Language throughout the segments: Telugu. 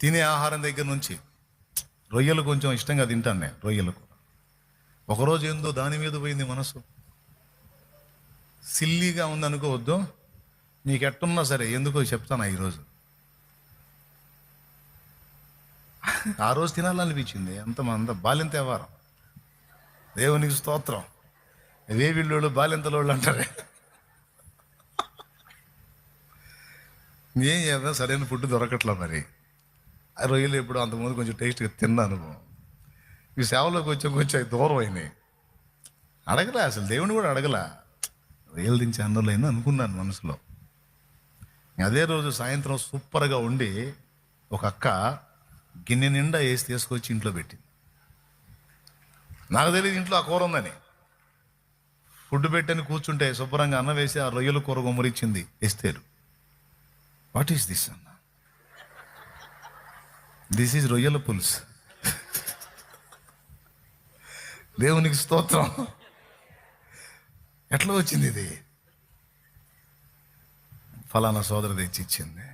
తినే ఆహారం దగ్గర నుంచి రొయ్యలు కొంచెం ఇష్టంగా తింటాను నేను. రొయ్యలకు ఒకరోజు ఏందో దాని మీద పోయింది మనసు. సిల్లీగా ఉంది అనుకోవద్దు, నీకు ఎట్టున్నా సరే, ఎందుకో చెప్తాను. ఈరోజు ఆ రోజు తినాలనిపించింది. అంత బాలింత వ్యవహారం. దేవునికి స్తోత్రం. వేవిళ్ళోళ్ళు బాలింతలోళ్ళు అంటారే. ఏం చేద్దాం, సరైన ఫుడ్ దొరకట్లా. మరి ఆ రొయ్యలు ఎప్పుడు అంతకుముందు కొంచెం టేస్ట్గా తిన్నాను. ఈ సేవలోకి కొంచెం దూరం అయినాయి. అడగలే, అసలు దేవుని కూడా అడగలా. రొయ్యలు దించి అన్నులైనా అనుకున్నాను మనసులో. అదే రోజు సాయంత్రం సూపర్గా ఉండి ఒక అక్క గిన్నె నిండా వేసి తీసుకొచ్చి ఇంట్లో పెట్టింది. నాకు తెలియదు ఇంట్లో ఆ కూర ఉందని. ఫుడ్ పెట్టని కూర్చుంటే శుభ్రంగా అన్నం వేసి ఆ రొయ్యలు కూర గుమ్మరిచ్చింది ఎస్తేరు. వాట్ ఈస్ దిస్ అన్న? దిస్ ఈజ్ రొయ్యల పులుసు. దేవునికి స్తోత్రం. ఎట్లా వచ్చింది ఇది? ఫలానా సోదరు తెచ్చి ఇచ్చింది.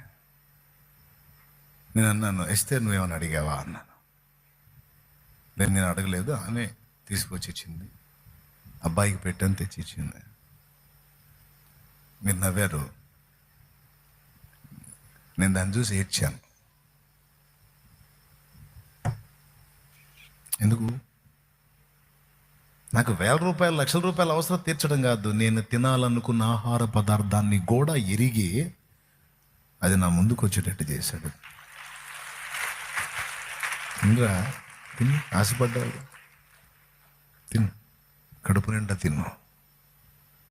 నేను అన్నాను, ఎస్తే నువ్వేమని అడిగావా అన్నాను. నేను అడగలేదు, ఆమె తీసుకొచ్చి ఇచ్చింది. అబ్బాయికి పెట్టని తెచ్చి ఇచ్చింది. మీరు నవ్వారు, నేను దాన్ని చూసి ఏడ్చాను. ఎందుకు? నాకు 1000 రూపాయలు 1,00,000 రూపాయల అవసరం తీర్చడం కాదు, నేను తినాలనుకున్న ఆహార పదార్థాన్ని కూడా ఎరిగి అది నా ముందుకు వచ్చేటట్టు చేశాడు. తినరా, తిని ఆశపడ్డాడు, తిను, కడుపు నిండా తిను.